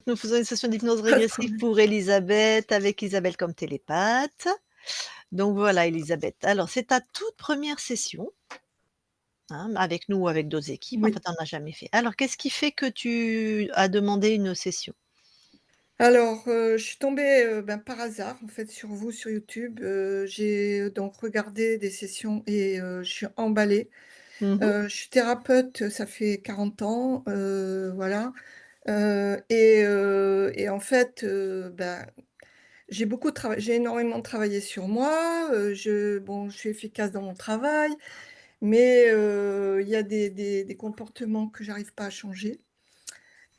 nous faisons une session d'hypnose Pas de régressive problème. pour Élisabeth, avec Isabelle comme télépathe. Donc voilà Élisabeth. Alors c'est ta toute première session, hein, avec nous ou avec d'autres équipes, en fait, Oui. tu en as jamais fait. Alors qu'est-ce qui fait que tu as demandé une session? Alors, je suis tombée, par hasard, en fait, sur vous, sur YouTube. J'ai, donc regardé des sessions et je suis emballée. Mmh mh. Je suis thérapeute, ça fait 40 ans, voilà, et en fait, j'ai énormément travaillé sur moi, je suis efficace dans mon travail, mais il y a des comportements que j'arrive pas à changer.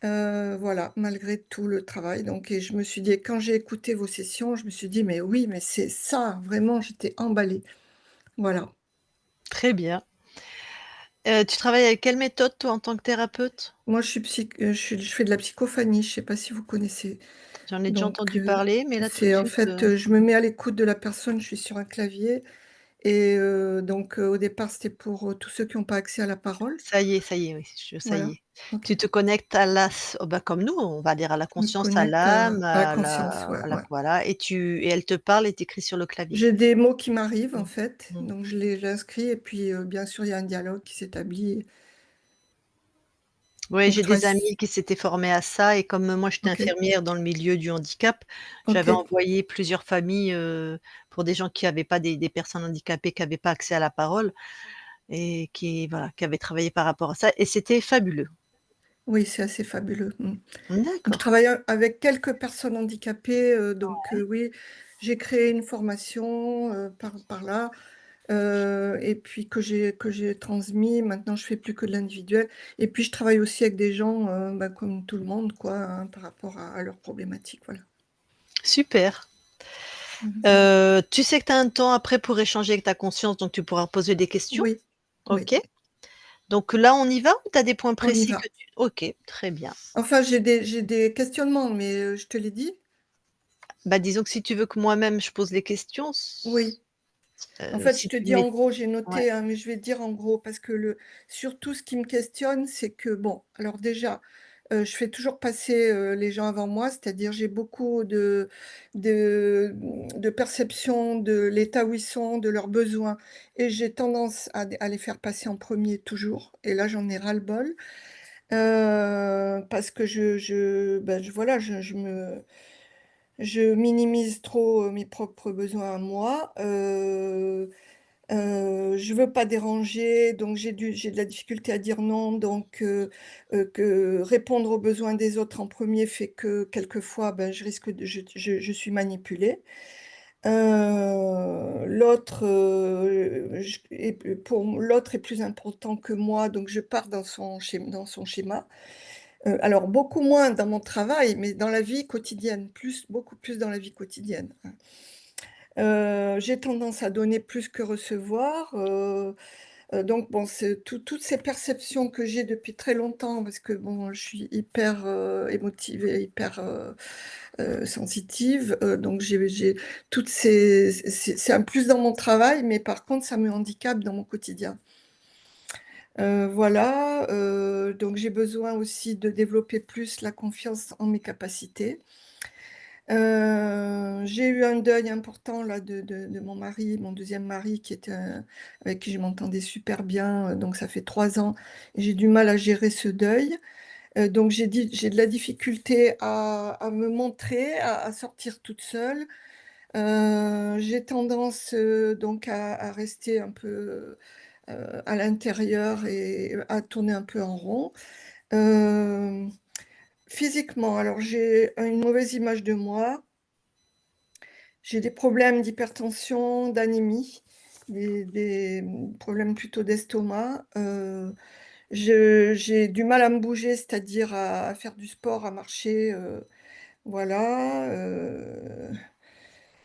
Voilà, malgré tout le travail, donc et je me suis dit quand j'ai écouté vos sessions, je me suis dit: «Mais oui, mais c'est ça!» Vraiment, j'étais emballée. Voilà. Très bien. Tu travailles avec quelle méthode toi en tant que thérapeute? Moi, je fais de la psychophanie, je sais pas si vous connaissez? J'en ai déjà Donc entendu parler, mais là tout de c'est en suite, fait, je me mets à l'écoute de la personne, je suis sur un clavier et au départ, c'était pour, tous ceux qui ont pas accès à la parole. ça y est, oui, ça y Voilà, est. OK. Tu te connectes à la s oh bah, comme nous, on va dire à la Je me conscience, à connecte l'âme, à la conscience, ouais, à la ouais. voilà et elle te parle et tu écris sur le clavier. J'ai des mots qui m'arrivent, en Mmh. fait, Mmh. donc je les inscris et puis, bien sûr, il y a un dialogue qui s'établit. Ouais, Donc je j'ai travaille des s amis qui s'étaient formés à ça et comme, moi j'étais OK, infirmière dans le milieu du handicap, j'avais OK, envoyé plusieurs familles, pour des gens qui avaient pas des personnes handicapées qui avaient pas accès à la parole et qui voilà, qui avaient travaillé par rapport à ça et c'était fabuleux. oui, c'est assez fabuleux, mmh. Je D'accord. travaille avec quelques personnes handicapées, oui, j'ai créé une formation, par là, et puis que j'ai transmis. Maintenant, je fais plus que de l'individuel et puis je travaille aussi avec des gens, comme tout le monde, quoi, hein, par rapport à leurs problématiques, voilà. Super. Mmh. Tu sais que tu as un temps après pour échanger avec ta conscience, donc tu pourras poser des questions? Oui, oui, OK. Donc là, on y va ou tu as des points on y précis que va. tu OK, très bien. Enfin, j'ai des questionnements, mais je te l'ai dit? Bah, disons que si tu veux que moi-même je pose les questions, Oui. En fait, je si te tu dis mets en gros, j'ai ouais, noté, hein, mais je vais te dire en gros parce que surtout ce qui me questionne, c'est que bon, alors déjà, je fais toujours passer, les gens avant moi, c'est-à-dire j'ai beaucoup de perception de l'état où ils sont, de leurs besoins et j'ai tendance à les faire passer en premier toujours et là, j'en ai ras-le-bol, parce que voilà, je minimise trop, mes propres besoins à moi, je veux pas déranger, donc j'ai de la difficulté à dire non, donc que répondre aux besoins des autres en premier fait que quelquefois, je risque de je suis manipulée. L'autre, j et p pour l'autre est plus important que moi, donc je pars dans son schéma. Alors beaucoup moins dans mon travail, mais dans la vie quotidienne, beaucoup plus dans la vie quotidienne, hein. J'ai tendance à donner plus que recevoir, donc bon, c'est toutes ces perceptions que j'ai depuis très longtemps parce que bon, je suis hyper, émotive et hyper, sensitive, donc j'ai toutes ces c'est un plus dans mon travail, mais par contre ça me handicape dans mon quotidien. Voilà, donc j'ai besoin aussi de développer plus la confiance en mes capacités. J'ai eu un deuil important là de mon mari, mon deuxième mari qui était avec qui je m'entendais super bien, donc ça fait 3 ans et j'ai du mal à gérer ce deuil. Donc j'ai de la difficulté à me montrer, à sortir toute seule. J'ai tendance, donc à rester un peu, à l'intérieur et à tourner un peu en rond. Hem, Physiquement, alors j'ai une mauvaise image de moi. J'ai des problèmes d'hypertension, d'anémie, problèmes plutôt d'estomac, j'ai du mal à me bouger, c'est-à-dire à faire du sport, à marcher, voilà,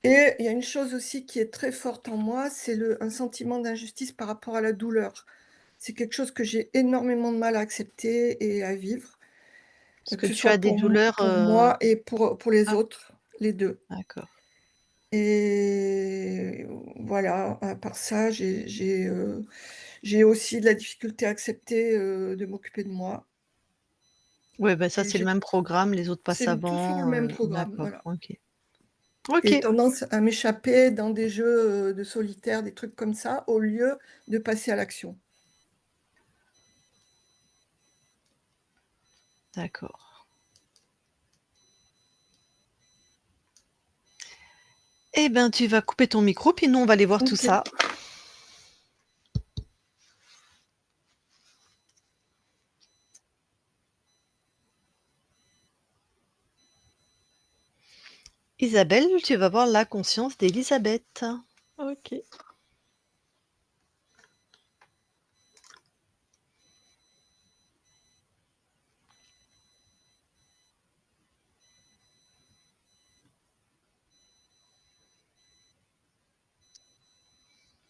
et il y a une chose aussi qui est très forte en moi, c'est un sentiment d'injustice par rapport à la douleur. C'est quelque chose que j'ai énormément de mal à accepter et à vivre, parce que que ce tu as soit des douleurs, pour moi et pour les ah autres, les 2. d'accord. Et voilà, à part ça, j'ai aussi de la difficulté à accepter, de m'occuper de moi. Ouais, bah, ça, Et c'est le même programme, les autres passent c'est toujours le avant, même programme, d'accord, voilà. OK. Et OK, tendance à m'échapper dans des jeux, de solitaire, des trucs comme ça, au lieu de passer à l'action. d'accord. Eh ben, tu vas couper ton micro, puis nous, on va aller voir tout OK. ça. Isabelle, tu vas voir la conscience d'Élisabeth. OK.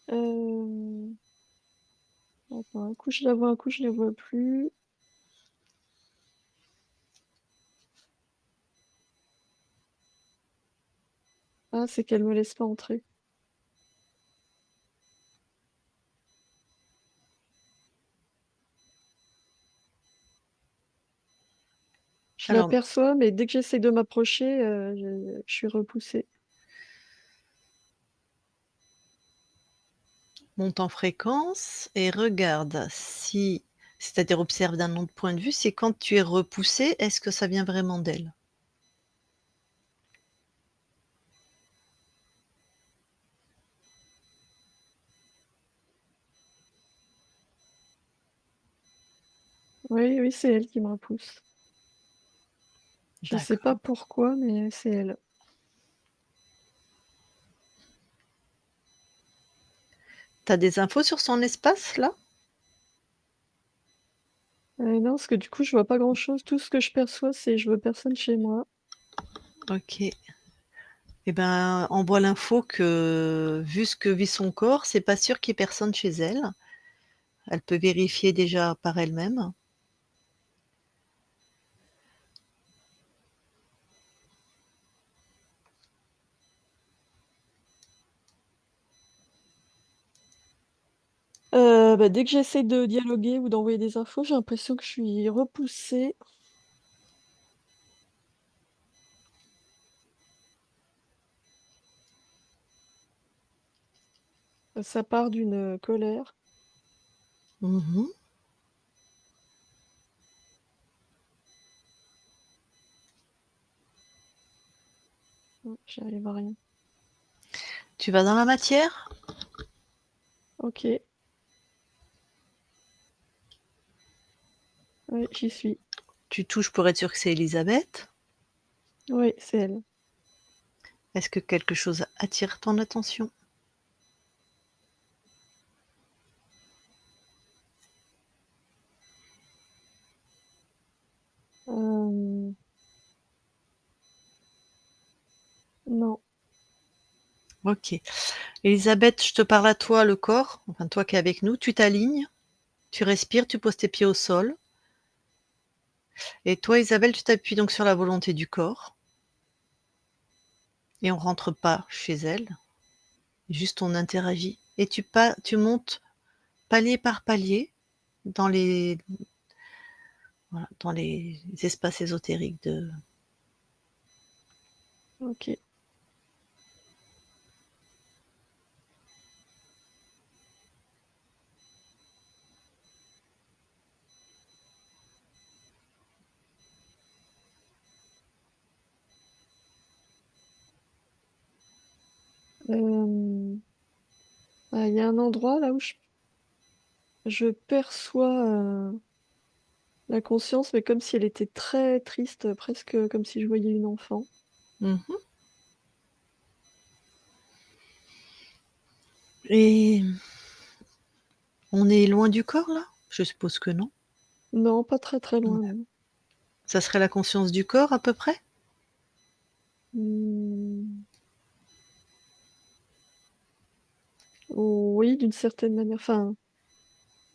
Hem, attends, un coup je la vois, un coup je la vois plus. Ah, c'est qu'elle me laisse pas entrer. Je Alors, l'aperçois, mais dès que j'essaie de m'approcher, je suis repoussée. monte en fréquence et regarde si, c'est-à-dire observe d'un autre point de vue, si quand tu es repoussé, est-ce que ça vient vraiment d'elle? Oui, oui, c'est elle qui me repousse. Je sais pas D'accord. pourquoi, mais c'est elle. Tu as des infos sur son espace, là? Non, parce que du coup, je vois pas grand-chose. Tout ce que je perçois, c'est je veux personne chez moi. OK. Eh ben, envoie l'info que, vu ce que vit son corps, c'est pas sûr qu'il y ait personne chez elle. Elle peut vérifier déjà par elle-même. Bah, dès que j'essaie de dialoguer ou d'envoyer des infos, j'ai l'impression que je suis repoussée. Ça part d'une colère. Mmh. J'arrive à rien. Tu vas dans la matière? OK, ouais, j'y suis. Tu touches pour être sûr que c'est Élisabeth. Oui, c'est elle. Est-ce que quelque chose attire ton attention? Hem, non. OK. Élisabeth, je te parle à toi, le corps, enfin toi qui es avec nous. Tu t'alignes, tu respires, tu poses tes pieds au sol. Et toi, Isabelle, tu t'appuies donc sur la volonté du corps. Et on rentre pas chez elle, juste on interagit. Et tu montes palier par palier dans les, voilà, dans les espaces ésotériques de. OK. Hem, il y a un endroit là où je perçois, la conscience, mais comme si elle était très triste, presque comme si je voyais une enfant. Mhm. Et on est loin du corps là? Je suppose que non. Non, pas très, très Ouais. loin, non. Ça serait la conscience du corps à peu près? Mmh, oui, d'une certaine manière. Enfin,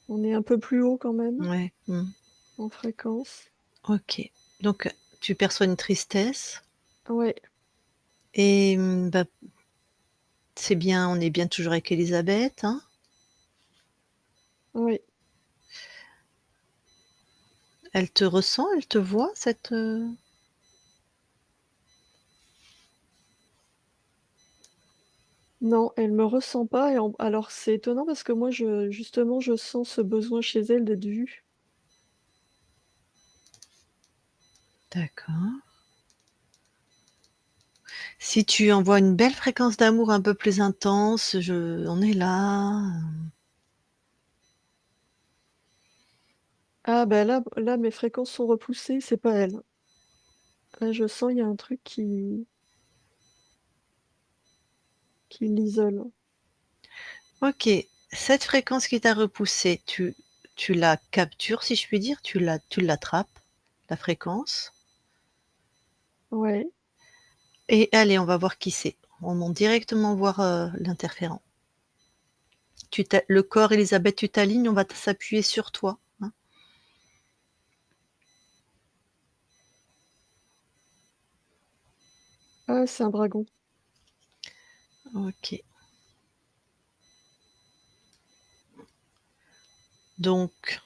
on est un peu plus haut quand même Ouais. en fréquence. OK. Donc, tu perçois une tristesse Ouais, et bah, c'est bien, on est bien toujours avec Élisabeth, hein? ouais. Elle te ressent, elle te voit, cette... Non, elle me ressent pas alors c'est étonnant parce que moi justement je sens ce besoin chez elle d'être vue. D'accord. Si tu envoies une belle fréquence d'amour un peu plus intense, on est là. Ah bah là mes fréquences sont repoussées, c'est pas elle. Là je sens il y a un truc qui l'isole. Ok, cette fréquence qui t'a repoussée, tu la captures, si je puis dire, tu l'attrapes, la fréquence. Ouais. Et allez, on va voir qui c'est. On monte directement voir l'interférent. Le corps, Elisabeth, tu t'alignes, on va s'appuyer sur toi, hein. Ah c'est un dragon. Ok. Donc,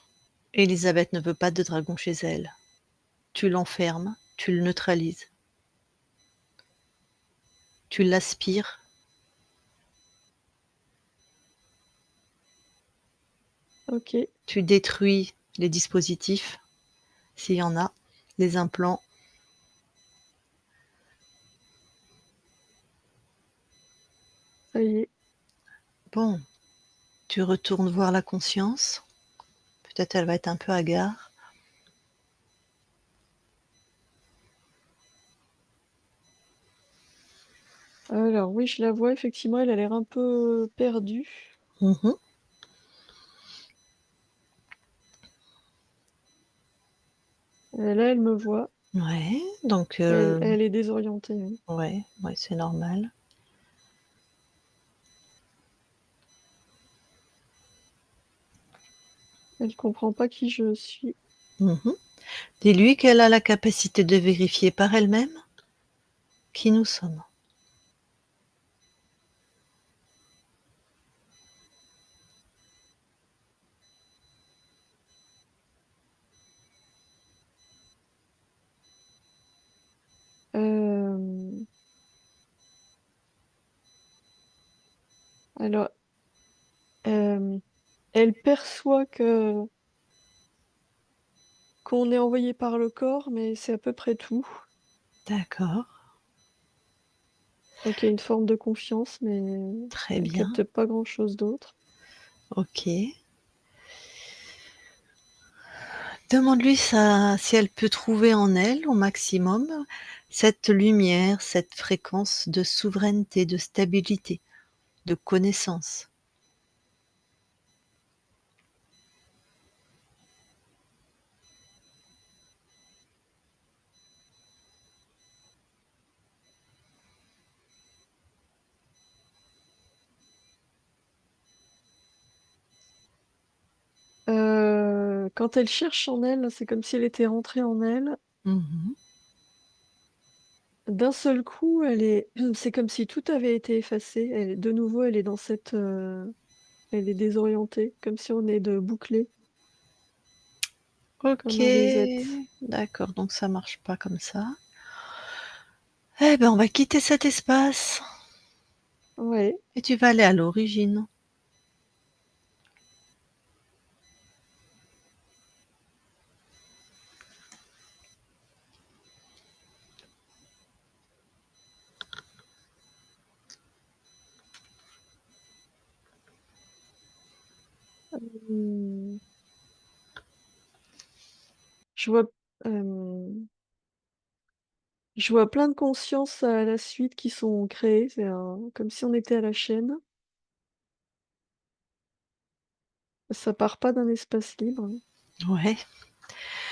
Elisabeth ne veut pas de dragon chez elle. Tu l'enfermes, tu le neutralises, tu l'aspires, Ok, tu détruis les dispositifs, s'il y en a, les implants. ça y est. Bon, tu retournes voir la conscience. Peut-être elle va être un peu hagard. Alors oui, je la vois effectivement, elle a l'air un peu perdue. Mhm. Là, elle me voit. Ouais, donc Elle est désorientée, oui. ouais, ouais, c'est normal. Elle comprend pas qui je suis. Mhm. Dis-lui qu'elle a la capacité de vérifier par elle-même qui nous sommes. Euh, alors, euh, elle perçoit qu'on est envoyé par le corps, mais c'est à peu près tout. D'accord, Donc il y a une forme de confiance, mais très elle bien. capte pas grand-chose d'autre. Ok. Demande-lui si elle peut trouver en elle, au maximum, cette lumière, cette fréquence de souveraineté, de stabilité, de connaissance. Quand elle cherche en elle, c'est comme si elle était rentrée en elle. Mhm. D'un seul coup, c'est comme si tout avait été effacé. De nouveau, elle est dans elle est désorientée, comme si on est de bouclé, Ok, comme un reset. d'accord, donc ça marche pas comme ça. Eh ben, on va quitter cet espace Ouais. et tu vas aller à l'origine. Hmm. Je vois, euh, je vois plein de consciences à la suite qui sont créées. Comme si on était à la chaîne. Ça part pas d'un espace libre. Ouais.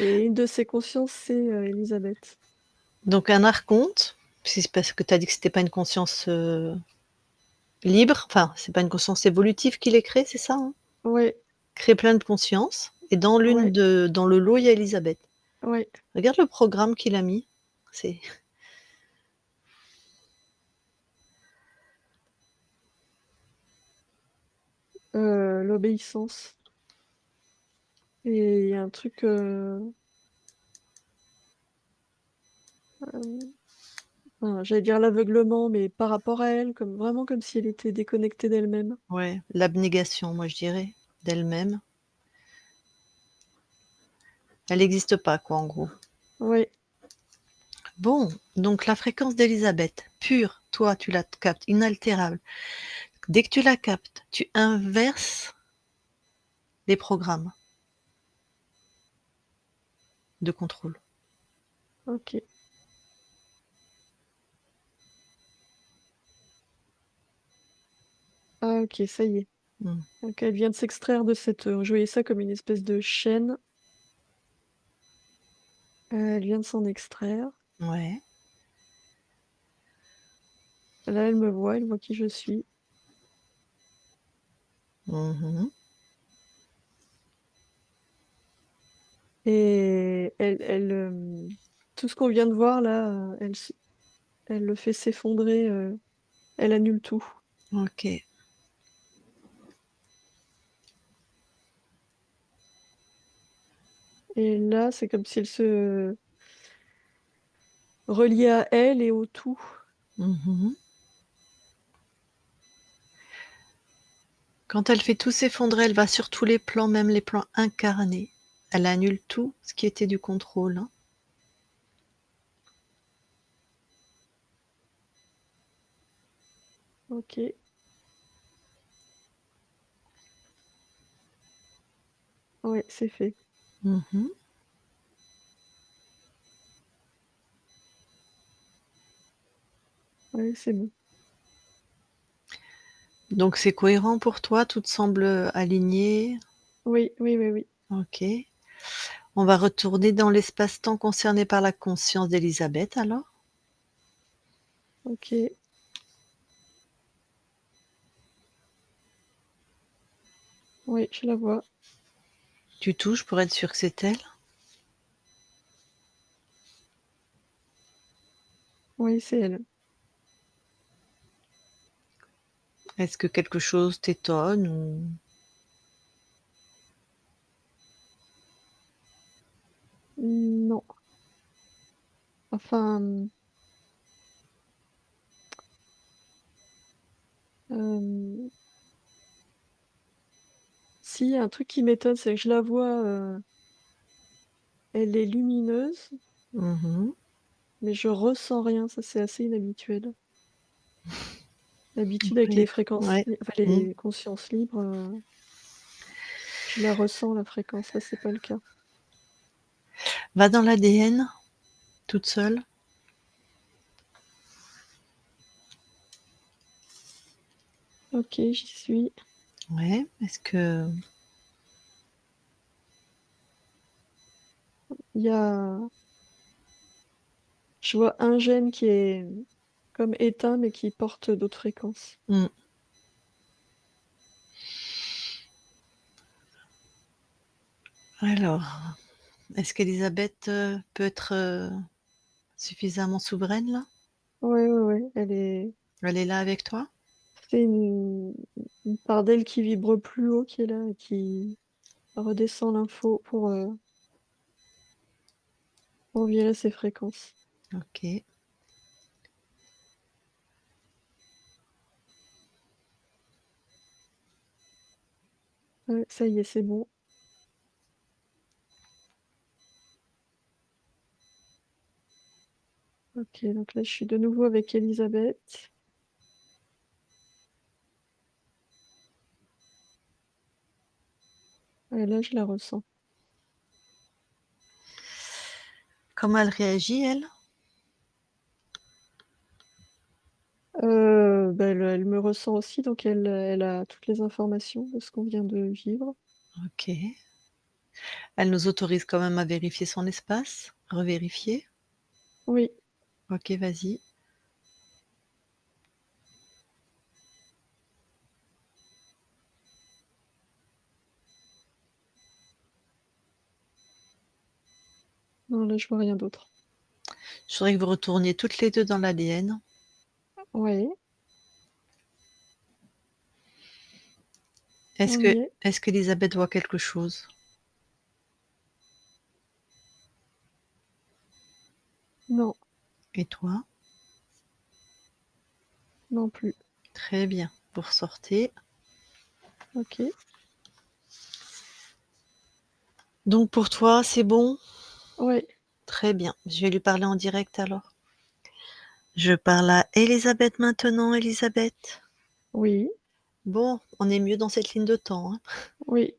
Et une de ces consciences, c'est Elisabeth. Donc un archonte, c'est parce que tu as dit que c'était pas une conscience libre, enfin, c'est pas une conscience évolutive qui les crée, c'est ça, hein? Ouais, Crée plein de consciences. Et ouais, dans le lot, il y a Elisabeth. ouais. Regarde le programme qu'il a mis. C'est L'obéissance. Et il y a un truc. Enfin, j'allais dire l'aveuglement, mais par rapport à elle, comme vraiment comme si elle était déconnectée d'elle-même. Ouais, l'abnégation, moi je dirais, d'elle-même. Elle n'existe pas, quoi, en gros. Oui, Bon, donc la fréquence d'Elisabeth, pure, toi, tu la captes, inaltérable. Dès que tu la captes, tu inverses les programmes de contrôle. ok. Ah ok, ça y est. Mm. Donc elle vient de s'extraire de cette... je voyais ça comme une espèce de chaîne. Elle vient de s'en extraire. Ouais. Là, elle voit qui je suis. Mhm. Et tout ce qu'on vient de voir là, elle le fait s'effondrer, elle annule tout. Ok. Et là, c'est comme si elle se reliait à elle et au tout. Mhm. Quand elle fait tout s'effondrer, elle va sur tous les plans, même les plans incarnés. Elle annule tout ce qui était du contrôle, hein. Ok. Ouais, c'est fait. Mhm. Ouais, c'est bon. Donc c'est cohérent pour toi, tout te semble aligné. Oui, oui, oui, oui. Ok. On va retourner dans l'espace-temps concerné par la conscience d'Elisabeth alors. Ok. Oui, je la vois. Tu touches pour être sûr que c'est elle. Oui, c'est elle. Est-ce que quelque chose t'étonne ou... Non. Enfin, euh, si, un truc qui m'étonne, c'est que je la vois, elle est lumineuse, Mhm. mais je ressens rien. Ça, c'est assez inhabituel. D'habitude, avec les Oui. fréquences, Ouais. enfin, Mm. les consciences libres, je la ressens, la fréquence. Là, c'est pas le cas. Va dans l'ADN toute seule. Ok, j'y suis. Ouais. Est-ce que... Il y a, je vois un gène qui est comme éteint, mais qui porte d'autres fréquences. Mm. Alors, est-ce qu'Elisabeth peut être suffisamment souveraine là? Ouais, ouais, ouais. Elle est là avec toi? C'est une part d'elle qui vibre plus haut qui est là et qui redescend l'info pour virer ses fréquences. Ok. Ouais, ça y est, c'est bon. Ok, donc là, je suis de nouveau avec Elisabeth. Et là, je la ressens. Comment elle réagit, elle? Bah, elle me ressent aussi, donc elle a toutes les informations de ce qu'on vient de vivre. Ok. Elle nous autorise quand même à vérifier son espace, revérifier. Oui, Ok, vas-y. non, là, je vois rien d'autre. Je voudrais que vous retourniez toutes les deux dans l'ADN. Oui, Est-ce on que y est. est-ce qu'Elisabeth voit quelque chose? Non, Et toi? Non plus. Très bien. Vous ressortez. OK. Donc pour toi, c'est bon? Ouais. Très bien. Je vais lui parler en direct alors. Je parle à Elisabeth maintenant, Elisabeth. Oui. Bon, on est mieux dans cette ligne de temps, hein. Oui.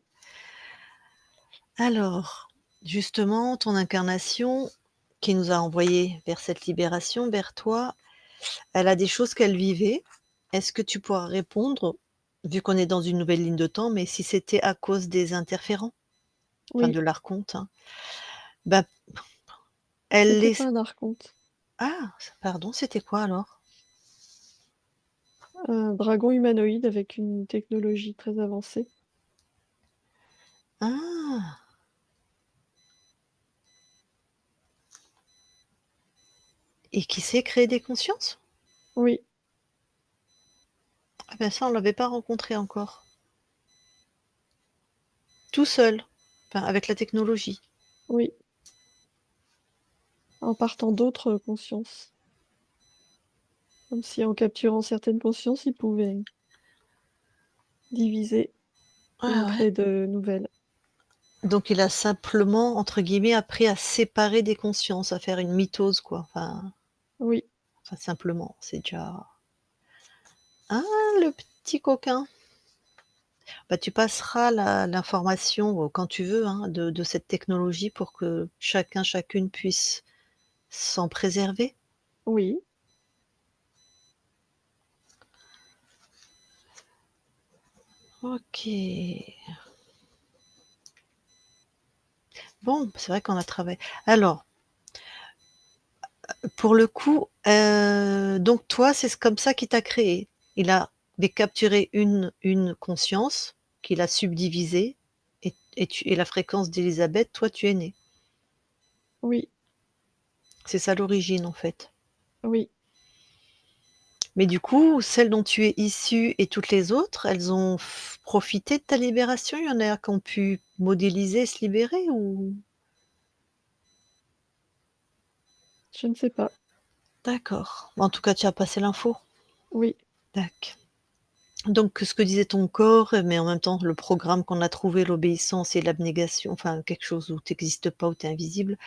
Alors, justement, ton incarnation qui nous a envoyés vers cette libération, vers toi, elle a des choses qu'elle vivait. Est-ce que tu pourras répondre, vu qu'on est dans une nouvelle ligne de temps, mais si c'était à cause des interférents, enfin Oui. de l'archonte, hein, bah, elle C'était les pas un archonte. ah! Pardon, c'était quoi alors? Un dragon humanoïde avec une technologie très avancée. Ah! Et qui sait créer des consciences? Oui. Ah ben ça, on l'avait pas rencontré encore. Tout seul, enfin avec la technologie. Oui. En partant d'autres consciences. Comme si en capturant certaines consciences, il pouvait diviser et en Ah ouais. créer de nouvelles. Donc il a simplement, entre guillemets, «appris à séparer des consciences», à faire une mitose quoi, Oui. enfin simplement, c'est déjà ah le petit coquin! Bah, tu passeras l'information, quand tu veux, hein, de cette technologie pour que chacun, chacune puisse s'en préserver. Oui. OK. Bon, c'est vrai qu'on a travaillé alors, pour le coup, donc toi, c'est comme ça qu'il t'a créé? Il avait capturé une conscience qu'il a subdivisée et la fréquence d'Élisabeth, toi, tu es né. Oui. C'est ça l'origine, en fait. Oui. Mais du coup, celle dont tu es issu et toutes les autres, elles ont profité de ta libération? Il y en a qui ont pu modéliser, se libérer ou? Je ne sais pas. D'accord. En tout cas, tu as passé l'info? Oui. Dac. Donc ce que disait ton corps, mais en même temps le programme qu'on a trouvé, l'obéissance et l'abnégation, enfin quelque chose où tu existes pas, où tu es invisible.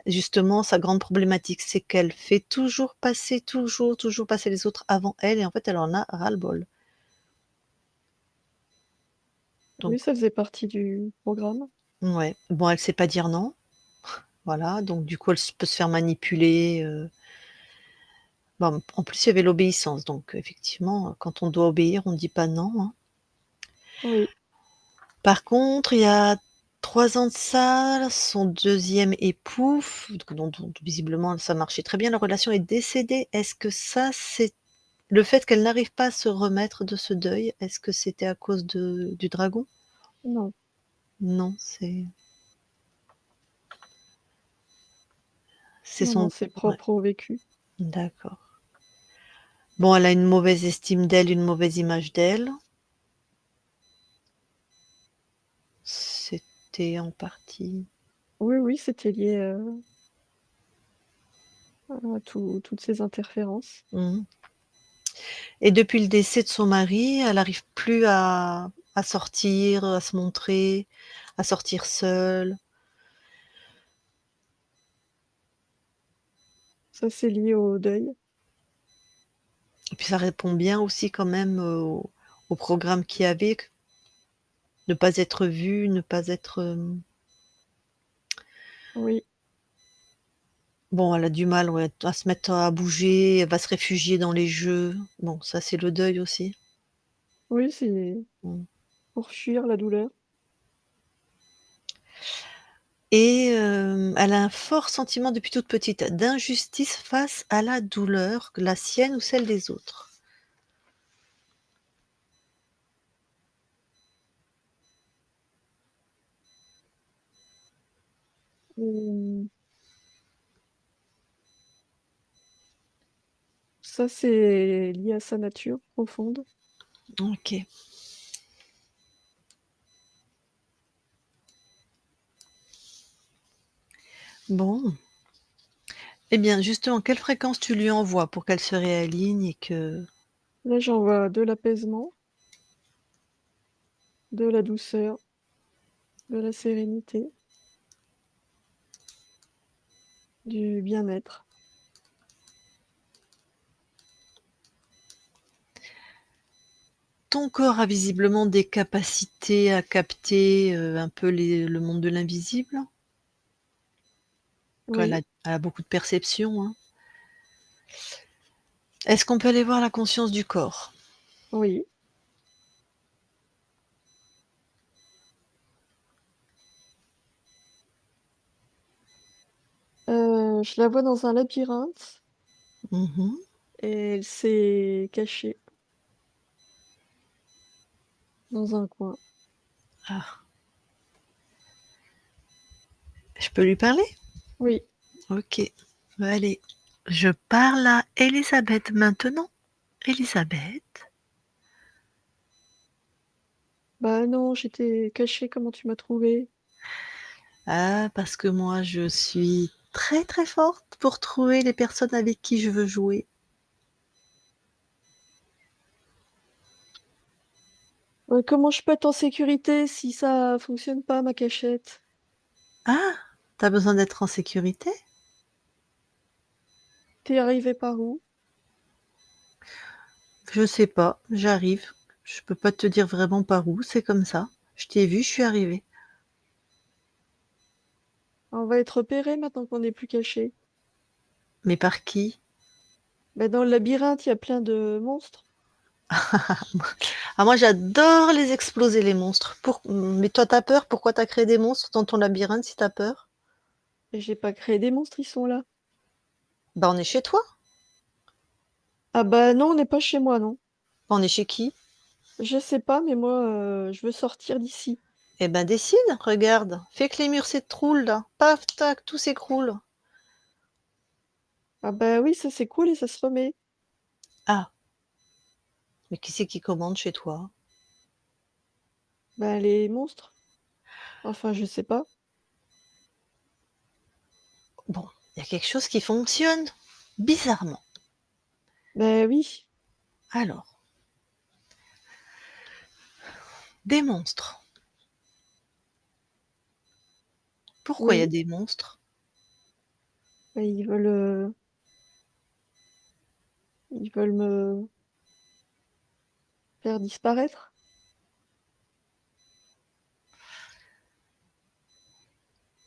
Justement, sa grande problématique, c'est qu'elle fait toujours passer les autres avant elle et en fait, elle en a ras-le-bol. Donc Oui, ça faisait partie du programme. ouais, bon, elle sait pas dire non, voilà, donc du coup, elle peut se faire manipuler, bon, en plus, il y avait l'obéissance, donc effectivement, quand on doit obéir, on dit pas non, hein. Oui. Par contre, il y a 3 ans de ça, son deuxième époux, dont visiblement ça marchait très bien, la relation est décédée. Est-ce que ça, c'est le fait qu'elle n'arrive pas à se remettre de ce deuil, est-ce que c'était à cause du dragon? Non. Non, c'est Non, non, son c'est ouais, propre au vécu. d'accord. Bon, elle a une mauvaise estime d'elle, une mauvaise image d'elle. C'était en partie Oui, oui, c'était lié, à toutes ces interférences. mmh et depuis le décès de son mari, elle arrive plus à sortir, à se montrer, à sortir seule. Ça, c'est lié au deuil. Et puis ça répond bien aussi quand même au programme qu'il y avait, ne pas être vue, ne pas être, Oui. bon, elle a du mal, ouais, à se mettre à bouger, elle va se réfugier dans les jeux. Bon, ça, c'est le deuil aussi. Oui, c'est Mmh pour fuir la douleur. et elle a un fort sentiment depuis toute petite d'injustice face à la douleur, que la sienne ou celle des autres. Mmh, ça, c'est lié à sa nature profonde. OK. Bon. Eh bien, justement, quelle fréquence tu lui envoies pour qu'elle se réaligne et que... Là, j'envoie de l'apaisement, de la douceur, de la sérénité, du bien-être. Ton corps a visiblement des capacités à capter un peu le monde de l'invisible. Oui, Elle a beaucoup de perception, hein. Est-ce qu'on peut aller voir la conscience du corps? oui. Je la vois dans un labyrinthe Mhm. et elle s'est cachée dans un coin. Ah, je peux lui parler? Oui. Ok. Allez, je parle à Elisabeth maintenant. Elisabeth? Bah non, j'étais cachée, comment tu m'as trouvée? Ah, parce que moi, je suis très très forte pour trouver les personnes avec qui je veux jouer. Ouais, comment je peux être en sécurité si ça fonctionne pas, ma cachette? Ah, t'as besoin d'être en sécurité? T'es arrivé par où? Je sais pas, j'arrive. Je peux pas te dire vraiment par où, c'est comme ça. Je t'ai vu, je suis arrivée. On va être repéré maintenant qu'on n'est plus caché. Mais par qui? Bah dans le labyrinthe, il y a plein de monstres. Ah, moi, j'adore les exploser, les monstres. Mais toi, t'as peur? Pourquoi t'as créé des monstres dans ton labyrinthe si t'as peur? Et j'ai pas créé des monstres, ils sont là. Bah, on est chez toi. Ah bah non, on n'est pas chez moi, non. On est chez qui? Je sais pas, mais moi, je veux sortir d'ici. Eh ben, décide, regarde. Fais que les murs s'écroulent, là. Paf, tac, tout s'écroule. Ah bah oui, ça c'est cool et ça se remet. Ah, mais qui c'est qui commande chez toi? Bah les monstres. Enfin, je sais pas. Bon, il y a quelque chose qui fonctionne bizarrement. Bah oui, Alors, des monstres. Pourquoi il y a oui. des monstres? Bah, ils veulent me faire disparaître.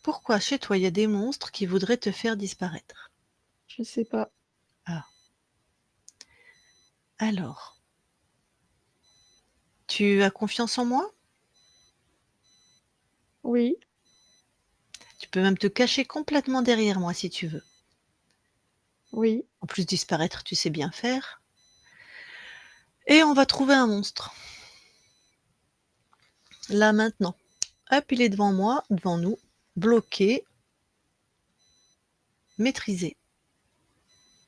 Pourquoi chez toi il y a des monstres qui voudraient te faire disparaître? Je sais pas. Ah, alors, tu as confiance en moi? Oui, Tu peux même te cacher complètement derrière moi si tu veux. oui, En plus, disparaître, tu sais bien faire. Et on va trouver un monstre. Là maintenant. Hop, il est devant moi, devant nous, bloqué, maîtrisé.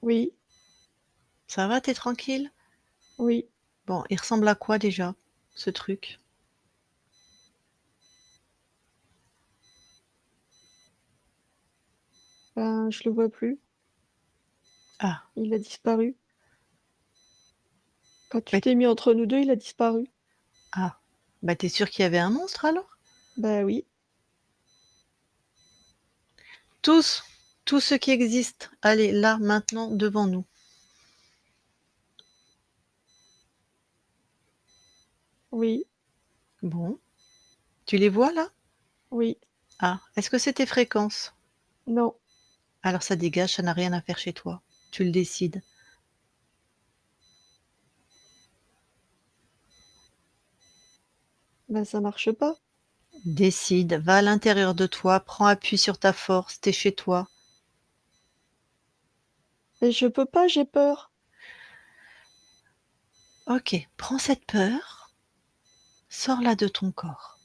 oui, Ça va, t'es tranquille? oui. Bon, il ressemble à quoi déjà, ce truc? Ben, je le vois plus. Ah, Il a disparu. Quand tu bah, t'es mis entre nous deux, il a disparu. ah. Bah, t'es sûr qu'il y avait un monstre alors? Bah oui, Tous, tous ceux qui existent. Allez, là, maintenant, devant nous. oui, Bon, tu les vois là? oui. Ah, est-ce que c'est tes fréquences? Non, Alors ça dégage, ça n'a rien à faire chez toi. Tu le décides. bah ça marche pas. Décide, va à l'intérieur de toi, prends appui sur ta force, t'es chez toi. Et je peux pas, j'ai peur. Ok, prends cette peur, sors-la de ton corps.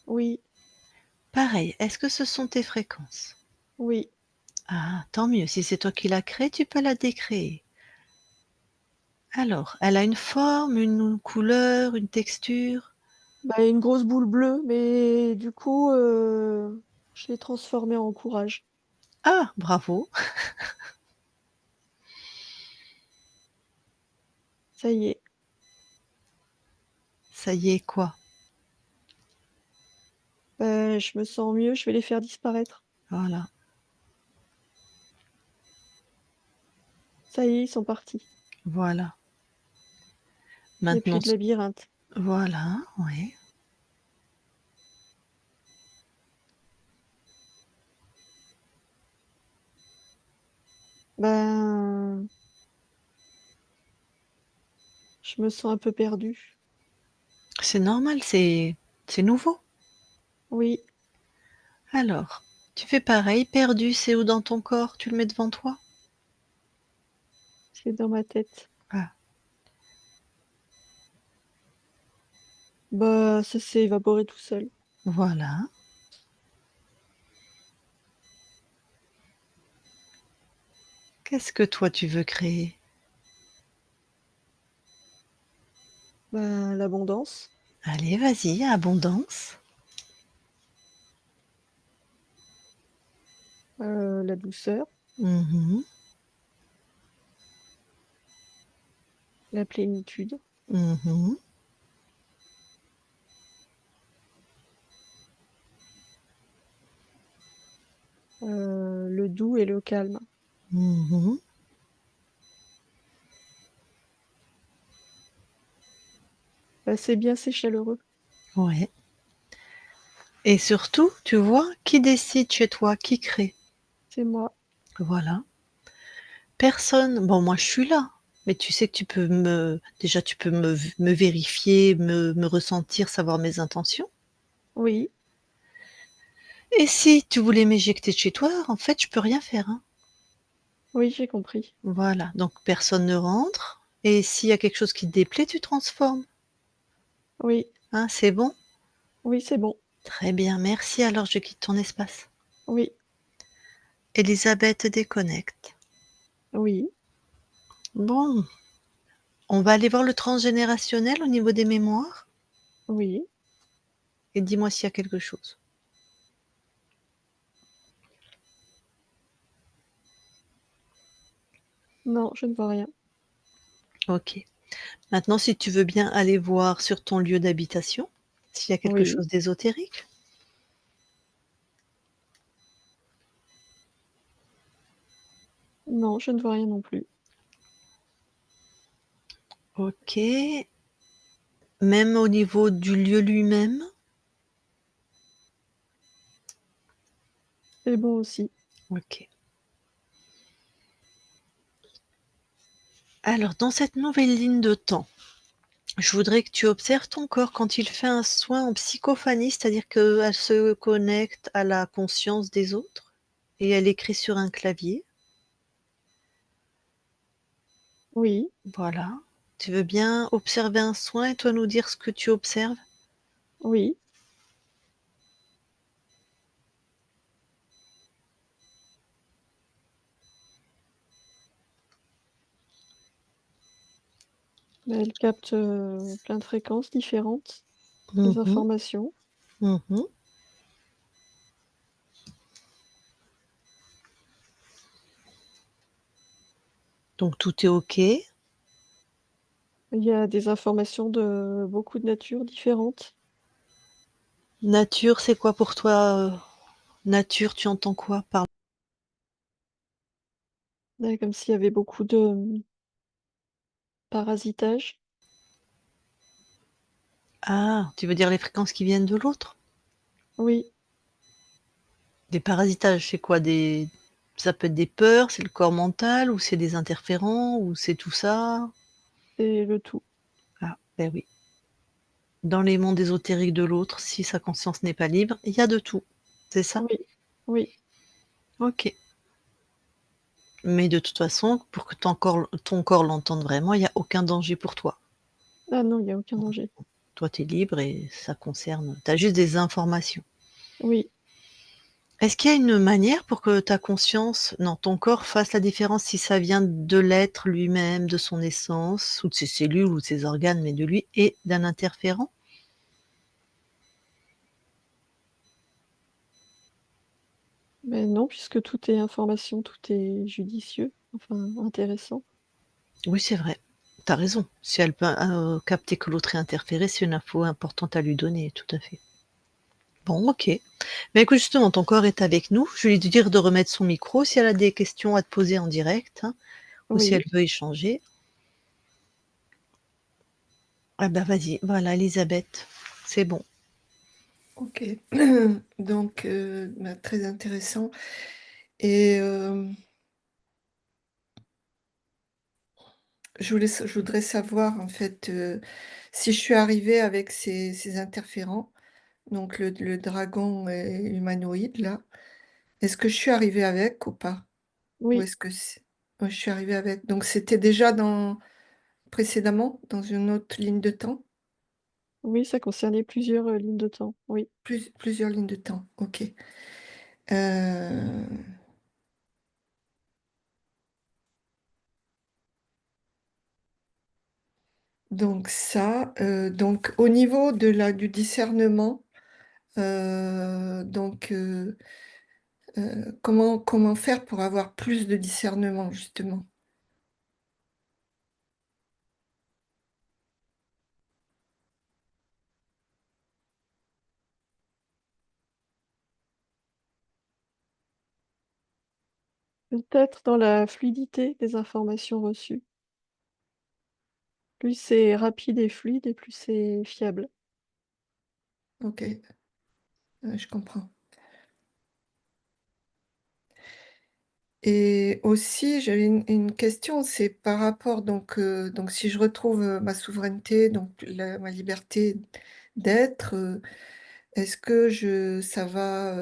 Oui, Pareil, est-ce que ce sont tes fréquences? oui. Ah, tant mieux, si c'est toi qui l'as créée, tu peux la décréer. Alors, elle a une forme, une couleur, une texture? Bah une grosse boule bleue, mais du coup, je l'ai transformée en courage. Ah, bravo! Ça y est. Ça y est, quoi? Je me sens mieux, je vais les faire disparaître. Voilà, Ça y est, ils sont partis. voilà. Il y a Maintenant plus de c labyrinthe. voilà, oui. Ben, je me sens un peu perdue. C'est normal, c'est nouveau. Oui, Alors, tu fais pareil, perdu, c'est où dans ton corps? Tu le mets devant toi? c'est dans ma tête. Ah, Bah, ça s'est évaporé tout seul. voilà. Qu'est-ce que toi tu veux créer? Ben, l'abondance, Allez, vas-y, abondance. la douceur, Mmh. la plénitude, Mmh. le doux et le calme. Mmh. Bah, c'est bien, c'est chaleureux. Ouais, et surtout, tu vois, qui décide chez toi? Qui crée? C'est moi. Voilà. Personne. Bon, moi, je suis là, mais tu sais que tu peux déjà, tu peux me vérifier, me ressentir, savoir mes intentions, Oui, et si tu voulais m'éjecter de chez toi, en fait, je peux rien faire, hein. oui, j'ai compris. Voilà, donc personne ne rentre, et s'il y a quelque chose qui te déplaît, tu transformes, Oui, hein, c'est bon? oui, c'est bon. Très bien, merci, alors je quitte ton espace. Oui, Elisabeth déconnecte. oui, Bon, on va aller voir le transgénérationnel au niveau des mémoires, oui. et dis-moi s'il y a quelque chose. Non, je ne vois rien. OK. Maintenant, si tu veux bien aller voir sur ton lieu d'habitation, s'il y a quelque Oui, chose d'ésotérique. non, je ne vois rien non plus. OK. Même au niveau du lieu lui-même? C'est bon aussi. OK. Alors, dans cette nouvelle ligne de temps, je voudrais que tu observes ton corps quand il fait un soin en psychophanie, c'est-à-dire qu'elle se connecte à la conscience des autres et elle écrit sur un clavier. Oui, Voilà. Tu veux bien observer un soin et toi nous dire ce que tu observes? oui. Bah, elle capte, plein de fréquences différentes, Mmh des mh. informations. Mmh. Donc tout est OK. Il y a des informations de beaucoup de natures différentes. Nature, c'est quoi pour toi, nature, tu entends quoi par Comme s'il y avait beaucoup de, parasitage. ah, tu veux dire les fréquences qui viennent de l'autre? Oui, Des parasitages, c'est quoi? Des Ça peut être des peurs, c'est le corps mental ou c'est des interférents ou c'est tout ça? c'est le tout. Ah, beh, oui. Dans les mondes ésotériques de l'autre, si sa conscience n'est pas libre, il y a de tout. C'est ça? Oui, oui. OK. Mais de toute façon, pour que ton corps l'entende vraiment, il y a aucun danger pour toi. Ah non, il y a aucun danger. Toi, tu es libre et ça concerne tu as juste des informations. Oui, Est-ce qu'il y a une manière pour que ta conscience non, ton corps fasse la différence si ça vient de l'être lui-même, de son essence ou de ses cellules ou de ses organes, mais de lui et d'un interférent? Mais non, puisque tout est information, tout est judicieux, enfin intéressant. Oui, c'est vrai. Tu as raison. Si elle peut, capter que l'autre est interféré, c'est une info importante à lui donner, tout à fait. Bon, OK. Mais écoute, justement, ton corps est avec nous. Je vais lui dire de remettre son micro si elle a des questions à te poser en direct, hein, ou si elle Oui, veut échanger. Ah bah, vas-y, voilà, Elisabeth, c'est bon. Ok. Donc, bah, très intéressant. Et je voudrais savoir, en fait, si je suis arrivée avec ces interférents, donc le dragon humanoïde, là, est-ce que je suis arrivée avec ou pas? Ou oui, est-ce que c'est... Ouais, je suis arrivée avec. Donc, c'était déjà précédemment, dans une autre ligne de temps? oui, ça concernait plusieurs, lignes de temps, oui. Plusieurs lignes de temps, ok. Euh, donc ça, donc au niveau du discernement, donc comment faire pour avoir plus de discernement justement? Peut-être dans la fluidité des informations reçues. Plus c'est rapide et fluide et plus c'est fiable. Ok, je comprends. Et aussi, j'avais une question, c'est par rapport, donc si je retrouve ma souveraineté, donc ma liberté d'être, est-ce que ça va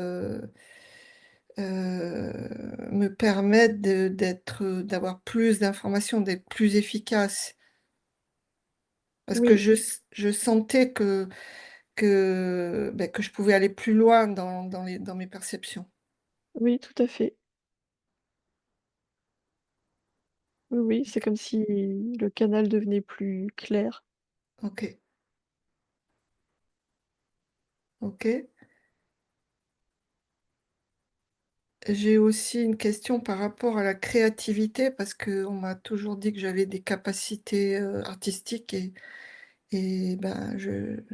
me permettre d'avoir plus d'informations, d'être plus efficace? Parce que Oui, je sentais ben, que je pouvais aller plus loin dans mes perceptions. oui, tout à fait. Oui, oui, c'est comme si le canal devenait plus clair. Ok, ok. J'ai aussi une question par rapport à la créativité, parce qu'on m'a toujours dit que j'avais des capacités artistiques et ben,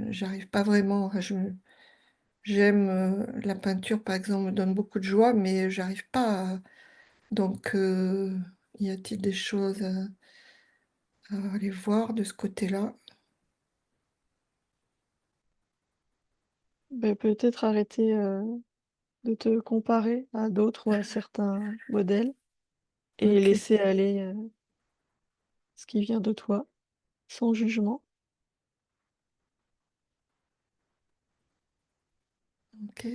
j'arrive pas vraiment. Enfin, j'aime la peinture, par exemple, me donne beaucoup de joie, mais j'arrive pas à... Donc, y a-t-il des choses à aller voir de ce côté-là? Beh, peut-être arrêter, de te comparer à d'autres ou à certains modèles et Ok, laisser aller, ce qui vient de toi, sans jugement. ok,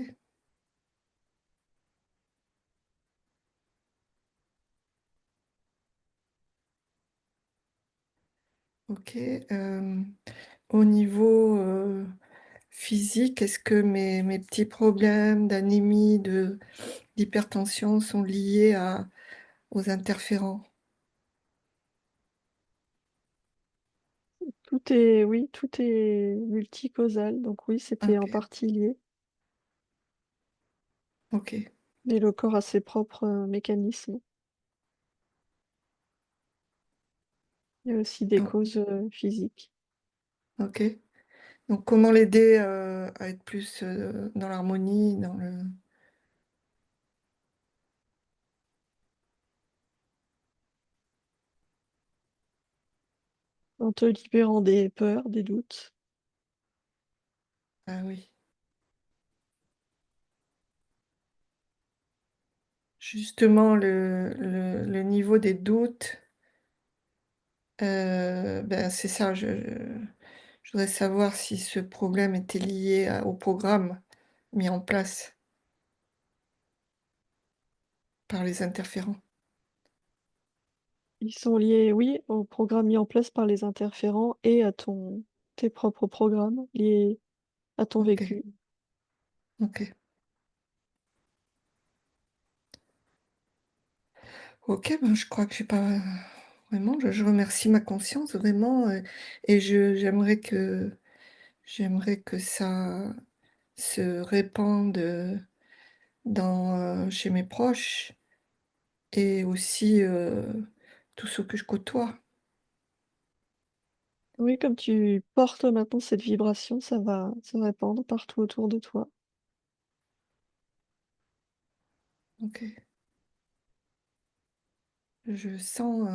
ok. Au niveau physique, est-ce que mes petits problèmes d'anémie, d'hypertension sont liés aux interférents? Tout est oui, tout est multicausal, donc oui, c'était en Ok, partie lié, ok, mais le corps a ses propres, mécanismes. Il y a aussi des oh, causes, physiques. ok. Donc, comment l'aider à être plus dans l'harmonie, En te libérant des peurs, des doutes. Ah oui. Justement, le niveau des doutes, ben, c'est ça. Je voudrais savoir si ce problème était lié au programme mis en place par les interférents. Ils sont liés, oui, au programme mis en place par les interférents et à tes propres programmes liés à ton Ok, vécu. ok. Ok, ben, je crois que j'ai pas vraiment. Je remercie ma conscience vraiment, et j'aimerais que ça se répande chez mes proches et aussi, tous ceux que je côtoie. Oui, comme tu portes maintenant cette vibration, ça va se répandre partout autour de toi. OK. Je sens,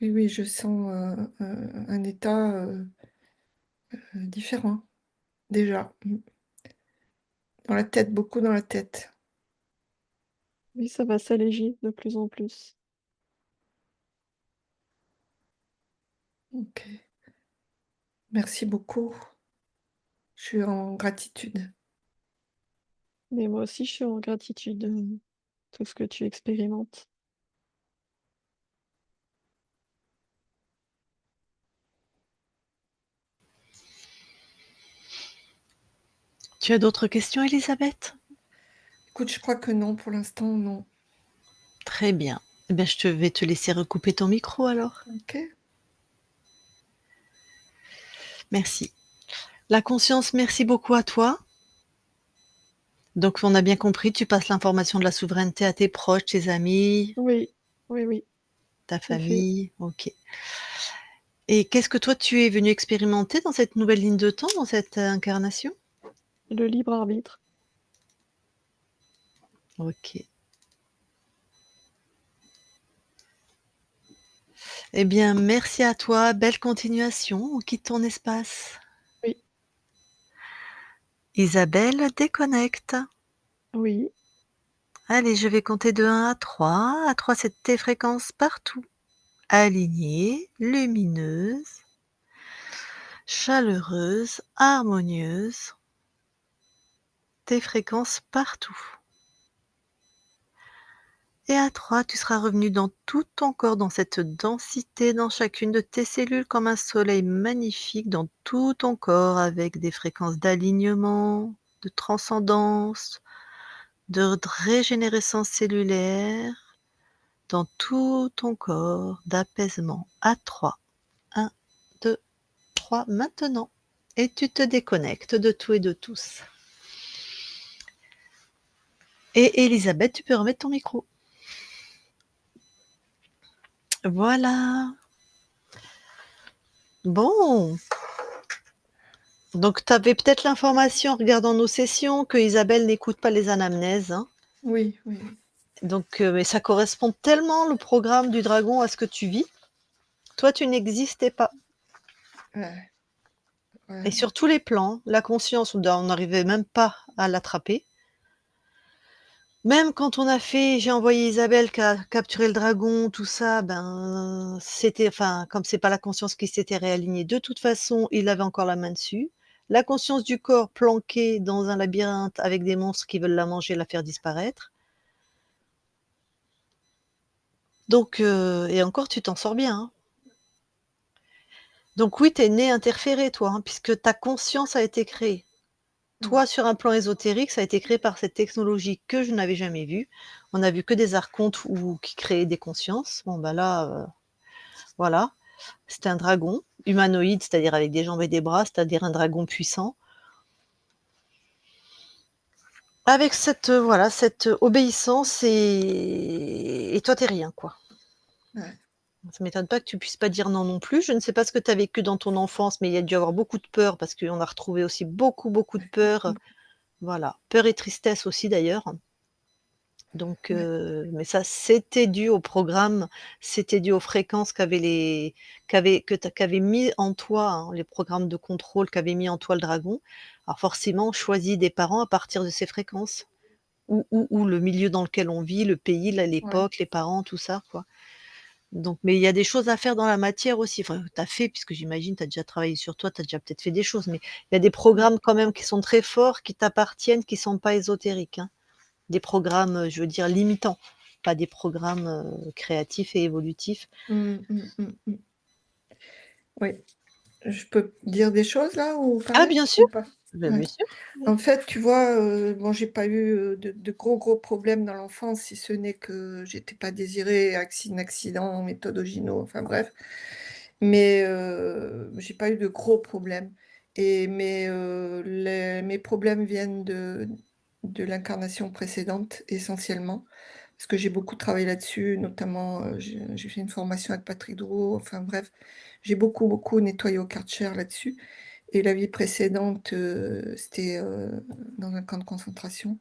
oui, oui, je sens, un état, différent, déjà. Mmh. Dans la tête, beaucoup dans la tête. Oui, ça va s'alléger de plus en plus. OK. Merci beaucoup. Je suis en gratitude. Mais moi aussi, je suis en gratitude de tout ce que tu expérimentes. Tu as d'autres questions, Elisabeth? Écoute, je crois que non, pour l'instant, non. Très bien. Eh bien, je vais te laisser recouper ton micro alors. OK. Merci. La conscience, merci beaucoup à toi. Donc, on a bien compris, tu passes l'information de la souveraineté à tes proches, tes amis, Oui, oui, oui, ta tout à fait. famille. OK. Et qu'est-ce que toi, tu es venu expérimenter dans cette nouvelle ligne de temps, dans cette incarnation? Le libre arbitre. OK. Eh bien, merci à toi. Belle continuation. On quitte ton espace. Oui, Isabelle déconnecte. oui, Allez, je vais compter de 1 à 3. À 3, c'est tes fréquences partout. Alignées, lumineuses, chaleureuses, harmonieuses. Tes fréquences partout. Et à 3, tu seras revenu dans tout ton corps, dans cette densité, dans chacune de tes cellules, comme un soleil magnifique dans tout ton corps, avec des fréquences d'alignement, de transcendance, de régénérescence cellulaire, dans tout ton corps, d'apaisement. À 3. 1, 2, 3, maintenant. Et tu te déconnectes de tout et de tous. Et Elisabeth, tu peux remettre ton micro. Voilà. Bon. Donc, tu avais peut-être l'information en regardant nos sessions que Isabelle n'écoute pas les anamnèses, hein. Oui, oui, oui. Donc, mais ça correspond tellement le programme du dragon à ce que tu vis. Toi, tu n'existais pas. Ouais, Et ouais, sur tous les plans, la conscience, on n'arrivait même pas à l'attraper. Même quand on a fait j'ai envoyé Isabelle capturer le dragon, tout ça, ben, c'était enfin, comme c'est pas la conscience qui s'était réalignée, de toute façon, il avait encore la main dessus. La conscience du corps planquée dans un labyrinthe avec des monstres qui veulent la manger, la faire disparaître. Donc et encore tu t'en sors bien, hein. Donc oui, tu es né interféré toi, hein, puisque ta conscience a été créée. mmh, Toi, sur un plan ésotérique, ça a été créé par cette technologie que je n'avais jamais vue. On a vu que des archontes ou qui créaient des consciences. Bon bah là, voilà, c'était un dragon humanoïde, c'est-à-dire avec des jambes et des bras, c'est-à-dire un dragon puissant. Avec cette, voilà, cette obéissance et toi, tu es rien, quoi. ouais, Ça m'étonne pas que tu puisses pas dire non, non plus. Je ne sais pas ce que tu as vécu dans ton enfance, mais il y a dû avoir beaucoup de peur parce qu'on a retrouvé aussi beaucoup, beaucoup de ouais, peur, mmh, voilà. Peur et tristesse aussi d'ailleurs. Donc ouais, mais ça, c'était dû au programme, c'était dû aux fréquences qu'avait mis en toi, hein, les programmes de contrôle qu'avait mis en toi le dragon. Alors forcément, on choisit des parents à partir de ces fréquences ou le milieu dans lequel on vit, le pays, ouais, l'époque, les parents, tout ça, quoi. Donc mais il y a des choses à faire dans la matière aussi, enfin, tu as fait puisque j'imagine tu as déjà travaillé sur toi, tu as déjà peut-être fait des choses, mais il y a des ouais, programmes quand même qui sont très forts, qui t'appartiennent, qui sont pas ésotériques, hein. Des programmes, je veux dire limitants, pas des programmes, créatifs et évolutifs. mmh, mmh, mmh, mmh. Oui. Je peux dire des choses là ou Ah parler? bien sûr! Ou pas? Bah, Ouais. bien sûr. Mmh. En fait, tu vois, bon, j'ai pas eu, de gros, gros problèmes dans l'enfance, si ce n'est que j'étais pas désirée, accident, méthode Ogino, enfin bref. Mais, j'ai pas eu de gros problèmes mes problèmes viennent de de l'incarnation précédente, essentiellement. Parce que j'ai beaucoup travaillé là-dessus, notamment, j'ai fait une formation avec Patrick Drouot, enfin bref, j'ai beaucoup, beaucoup nettoyé au Karcher là-dessus et la vie précédente, c'était, dans un camp de concentration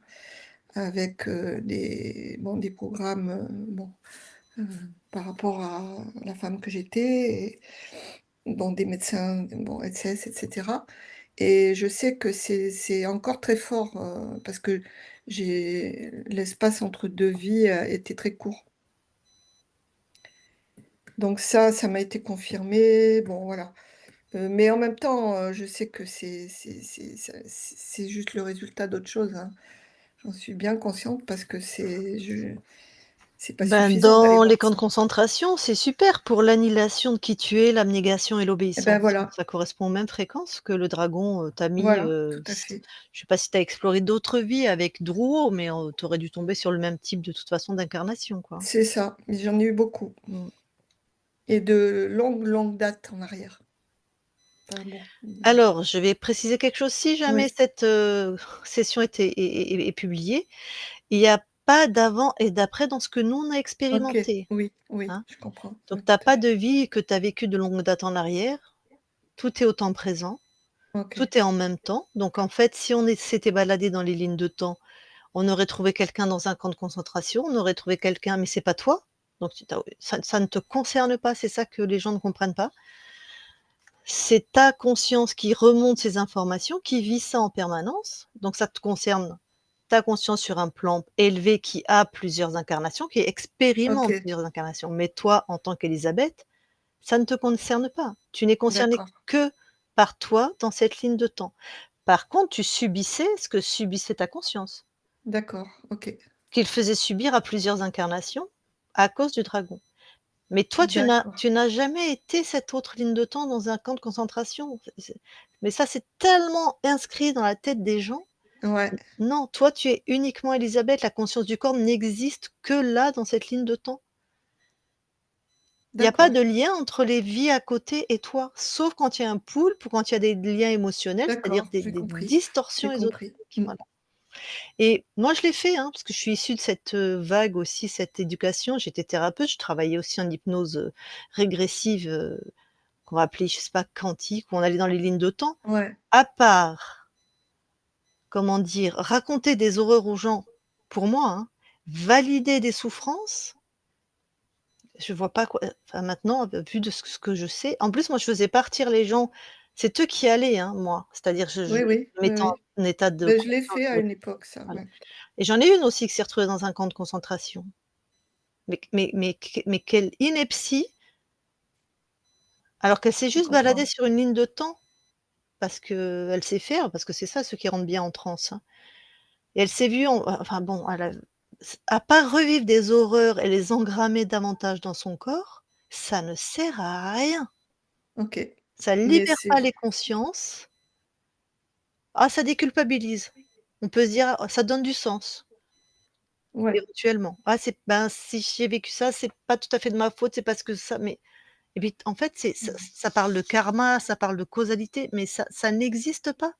avec, des programmes, heu, par rapport à la femme que j'étais et des médecins, SS et cetera et je sais que c'est encore très fort, parce que l'espace entre 2 vies, était très court. Donc ça m'a été confirmé, bon voilà. Mais en même temps, je sais que c'est juste le résultat d'autre chose, hein. J'en suis bien consciente parce que c'est pas Ben, suffisant d'aller dans voir les camps de ça. concentration, c'est super pour l'annihilation de qui tu es, l'abnégation et Et ben l'obéissance. voilà, Ça correspond aux mêmes fréquences que le dragon, t'a mis, voilà, tout à s fait. je sais pas si tu as exploré d'autres vies avec Drouot, mais tu aurais dû tomber sur le même type de toute façon d'incarnation, quoi. C'est ça, mais j'en ai eu beaucoup Mmh. et de longue, longue date en arrière. Enfin bon, Alors, je vais préciser quelque chose, si jamais oui, cette, session est publiée, il y a pas d'avant et d'après dans ce que nous on a OK, expérimenté, oui, oui, hein. je comprends, Donc oui, tu as tout à pas fait. de vie que tu as vécue de longue date en arrière, tout est au temps présent. OK, Tout est en même temps, donc en fait, si on s'était baladé dans les lignes de temps, on aurait trouvé quelqu'un dans un camp de concentration, on aurait trouvé quelqu'un, mais c'est pas toi, donc ça ne te concerne pas, c'est ça que les gens ne comprennent pas. C'est ta conscience qui remonte ces informations, qui vit ça en permanence, donc ça te concerne, ta conscience sur un plan élevé qui a plusieurs incarnations, qui expérimente OK, plusieurs incarnations, mais toi, en tant qu'Élisabeth, ça ne te concerne pas. Tu n'es concerné d'accord, que par toi dans cette ligne de temps. Par contre, tu subissais ce que subissait ta conscience, d'accord, OK, qu'il faisait subir à plusieurs incarnations à cause du dragon. Mais toi, d'accord. tu n'as jamais été cette autre ligne de temps dans un camp de concentration. Mais ça, c'est tellement inscrit dans la tête des gens. Ouais, Non, toi, tu es uniquement Élisabeth, la conscience du corps n'existe que là, dans cette ligne de temps. Il y a pas d'accord, de lien entre les vies à côté et toi, sauf quand il y a un poulpe ou quand il y a des liens émotionnels, c'est-à-dire d'accord, j'ai des compris, distorsions j'ai compris. ésotériques, Mmh. voilà. Et moi, je l'ai fait, hein, parce que je suis issue de cette, vague aussi, cette éducation. J'étais thérapeute, je travaillais aussi en hypnose, régressive, qu'on va appeler, je sais pas, quantique, où on allait dans les lignes de temps. Ouais, À part, comment dire? Raconter des horreurs aux gens, pour moi, hein, valider des souffrances, je vois pas quoi enfin maintenant, vu de ce que je sais en plus, moi, je faisais partir les gens, c'est eux qui allaient, hein, moi. C'est-à-dire je oui, oui, me oui, mettais oui. en état de Ben je l'ai conscience, fait à une époque ça, voilà. ouais. Et j'en ai une aussi qui s'est retrouvée dans un camp de concentration. Mais quelle ineptie, alors qu'elle s'est Je juste baladée comprends. sur une ligne de temps, parce qu'elle sait faire, parce que c'est ça ceux qui rentrent bien en transe, hein. Et elle s'est vue enfin bon, elle a à part revivre des horreurs et les engrammer davantage dans son corps, ça ne sert à rien. OK. Ça Mais libère c'est pas les consciences. Ah, ça déculpabilise. On peut se dire: «Ah, ça donne du sens», ouais, éventuellement. «Ah c'est ben, si j'ai vécu ça, c'est pas tout à fait de ma faute, c'est parce que ça», mais et puis, en fait, c'est mmh. ça parle de karma, ça parle de causalité, mais ça n'existe pas.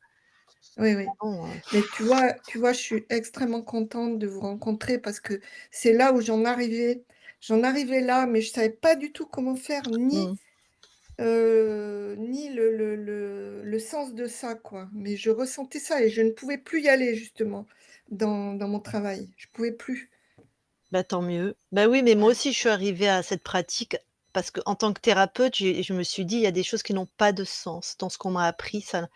Oui, oui. Bon, Mais tu vois, je suis extrêmement contente de vous rencontrer parce que c'est là où j'en arrivais là, mais je savais pas du tout comment faire mmh. ni le sens de ça, quoi. Mais je ressentais ça et je ne pouvais plus y aller justement dans mon travail. Je pouvais plus. Bah, tant mieux. Bah, oui, mais moi Ouais, aussi, je suis arrivée à cette pratique parce qu'en tant que thérapeute, je me suis dit: «Il y a des choses qui n'ont pas de sens dans ce qu'on m'a appris, ça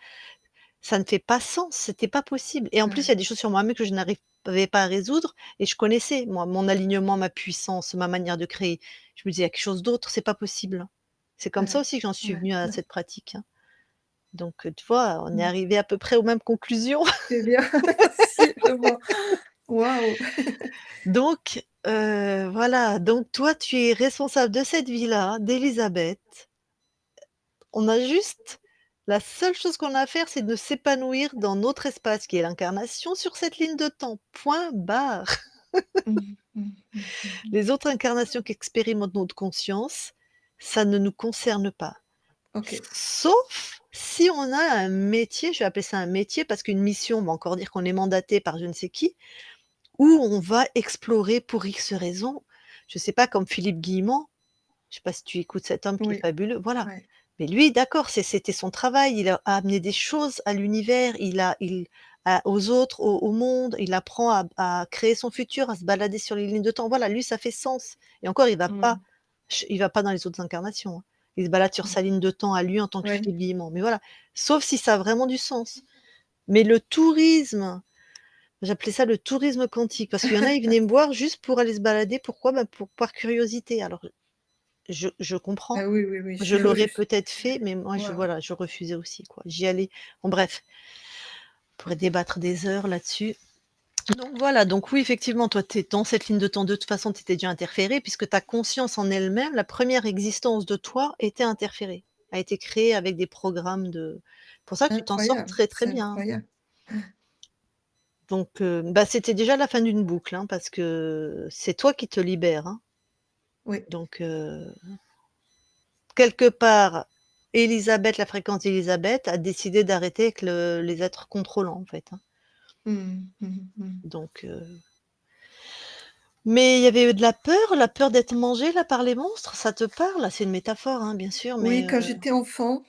ne fait pas sens, c'était pas possible», et en plus, il y ouais, a des choses sur moi-même que je n'arrivais pas à résoudre et je connaissais, moi, mon alignement, ma puissance, ma manière de créer. Je me disais: «Il y a quelque chose d'autre, c'est pas possible». C'est comme ça ouais, aussi que j'en suis ouais, venue à ouais. cette pratique, hein. Donc, tu vois, on est Mmh. arrivés à peu près aux mêmes conclusions. C'est bien. Si, je vois. Waouh! Donc, voilà, donc toi, tu es responsable de cette vie-là, d'Élisabeth. On a juste la seule chose qu'on a à faire, c'est de s'épanouir dans notre espace qui est l'incarnation sur cette ligne de temps. Point barre. Mmh, mmh, mmh, mmh. Les autres incarnations qui expérimentent notre conscience, ça ne nous concerne pas. OK. Sauf si on a un métier, je vais appeler ça un métier parce qu'une mission, on va encore dire qu'on est mandaté par je ne sais qui, où on va explorer pour X raisons. Je sais pas, comme Philippe Guillemot, je sais pas si tu écoutes cet homme qui est Oui, fabuleux, voilà. ouais. Mais lui, d'accord, c'était son travail, il a amené des choses à l'univers, aux autres, au monde, il apprend à créer son futur, à se balader sur les lignes de temps. Voilà, lui, ça fait sens et encore, Mmh. il va pas dans les autres incarnations, hein. Il se balade sur Mmh. sa ligne de temps à lui en tant que Ouais. Philippe Guillemot, mais voilà. Sauf si ça a vraiment du sens. Mais le tourisme, j'appelais ça le tourisme quantique parce qu'il y en a, ils venaient me voir juste pour aller se balader. Pourquoi? Bah, par curiosité. Alors je comprends. Ah oui, oui, oui, Je l'aurais oui. peut-être fait, mais moi Ouais, ouais. voilà, je refusais aussi, quoi. J'y allais bon bref, on pourrait débattre des heures là-dessus. Donc voilà, donc oui, effectivement, toi, tu es dans cette ligne de temps, de toute façon, tu étais déjà interférée puisque ta conscience en elle-même, la première existence de toi était interférée, a été créée avec des programmes de pour ça que tu t'en sors Incroyable, très, très c'est bien, hein. incroyable. Donc bah, c'était déjà la fin d'une boucle, hein, parce que c'est toi qui te libères, hein. Oui. Donc quelque part, Élisabeth, la fréquence d'Élisabeth a décidé d'arrêter avec les êtres contrôlants, en fait, hein. Mmh. Mmh mh. Donc mais il y avait de la peur d'être mangée, là, par les monstres, ça te parle? C'est une métaphore, hein, bien sûr, Oui, mais quand j'étais enfant,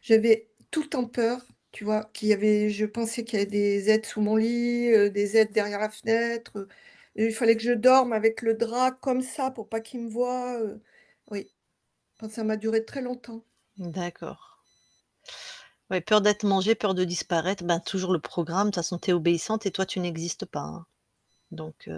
j'avais tout le temps peur, tu vois? Je pensais qu'il y avait des êtres sous mon lit, des êtres derrière la fenêtre, il fallait que je dorme avec le drap comme ça pour pas qu'ils me voient, oui, enfin ça m'a duré très longtemps. d'accord. Ouais, peur d'être mangée, peur de disparaître, ben, toujours le programme, de toute façon, tu es obéissante et toi, tu n'existes pas, hein. Donc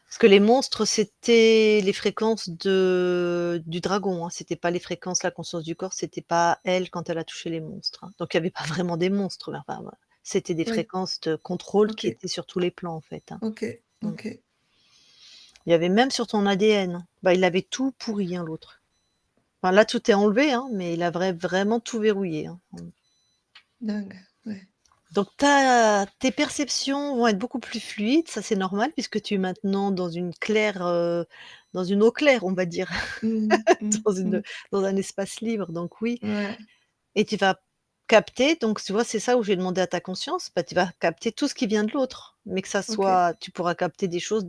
parce que les monstres, c'était les fréquences du dragon, hein, c'était pas les fréquences, la conscience du corps, c'était pas elle quand elle a touché les monstres, hein. Donc il y avait pas vraiment des monstres, mais enfin, voilà. C'était des Oui, fréquences de contrôle qui OK, étaient sur tous les plans, en fait, hein. OK, Mmh. OK. Il y avait même sur ton ADN, hein. Bah, il avait tout pourri, hein, l'autre. Enfin là, tout est enlevé, hein, mais il a vraiment tout verrouillé, hein. Mmh. Dingue, ouais. Donc tes perceptions vont être beaucoup plus fluides, ça c'est normal puisque tu es maintenant dans une eau claire, on va dire, Mmh mh. dans Mmh. dans un espace libre, donc oui Ouais, et tu vas capter donc tu vois, c'est ça où j'ai demandé à ta conscience, bah, tu vas capter tout ce qui vient de l'autre, mais que ça OK. soit tu pourras capter des choses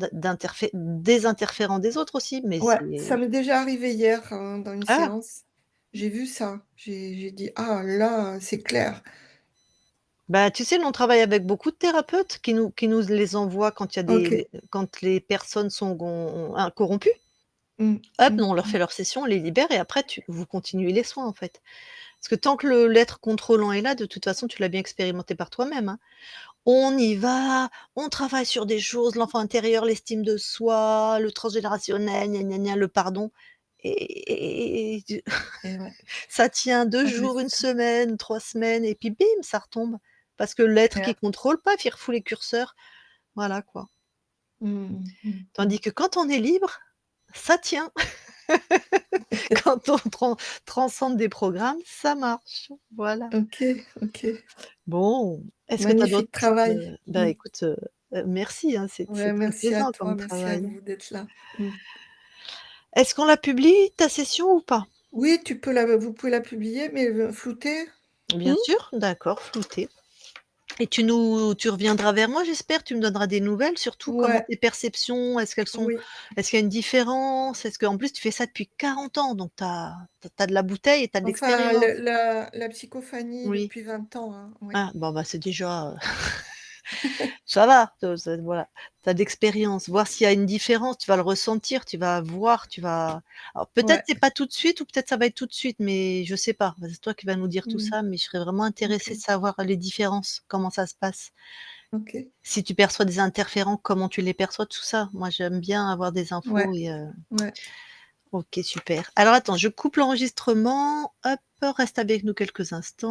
des interférents des autres aussi, mais Ouais, ça c'est m'est déjà arrivé hier, dans une ah! séance. J'ai vu ça. J'ai dit: «Ah là, c'est clair». Bah, tu sais, nous on travaille avec beaucoup de thérapeutes qui nous les envoient quand il y a OK. quand les personnes sont corrompues. Mmh. Hop, nous, Mmh on leur mh. fait leur session, on les libère et après vous continuez les soins, en fait. Parce que tant que l'être contrôlant est là, de toute façon, tu l'as bien expérimenté par toi-même, hein. On y va, on travaille sur des choses, l'enfant intérieur, l'estime de soi, le transgénérationnel, gna gna gna, le pardon et tu Et ouais. ça tient 2 Ah ouais, jours, c'est 1 ça. semaine, 3 semaines et puis bim, ça retombe. Parce que l'être qui Ouais. contrôle, paf, il refoule les curseurs, voilà, quoi. Mmh mh. Mmh. Tandis que quand on est libre, ça tient. Quand on transcende des programmes, ça marche. Voilà. OK, OK. Bon, est-ce que tu as d'autres Magnifique travail. bah, Mmh. écoute, merci, hein, c'est Ouais, très merci à plaisant toi, comme merci à travail. vous d'être là. Mmh. Est-ce qu'on la publie ta session ou pas? Oui, vous pouvez la publier, mais floutée? Bien Mmh. sûr, d'accord, flouté et tu reviendras vers moi j'espère? Tu me donneras des nouvelles surtout comment Ouais, tes perceptions, oui. est-ce qu'il y a une différence? Est-ce qu'en plus tu fais ça depuis 40 ans donc tu as de la bouteille et tu as de Enfin, l'expérience? la psychophanie Oui. depuis 20 ans, hein, oui. Ah bon, bah, c'est déjà, ça va, voilà, tu as d'expérience. Voir s'il y a une différence, tu vas le ressentir, tu vas voir, alors peut-être Ouais. c'est pas tout de suite ou peut-être ça va être tout de suite, mais je sais pas. Bah, c'est toi qui vas nous dire tout Mmh. ça, mais je serais vraiment intéressée de OK, savoir les différences, comment ça se passe. OK. Si tu perçois des interférents, comment tu les perçois, tout ça. Moi, j'aime bien avoir des Ouais, infos et ouais. OK, super. Alors attends, je coupe l'enregistrement, hop, reste avec nous quelques instants.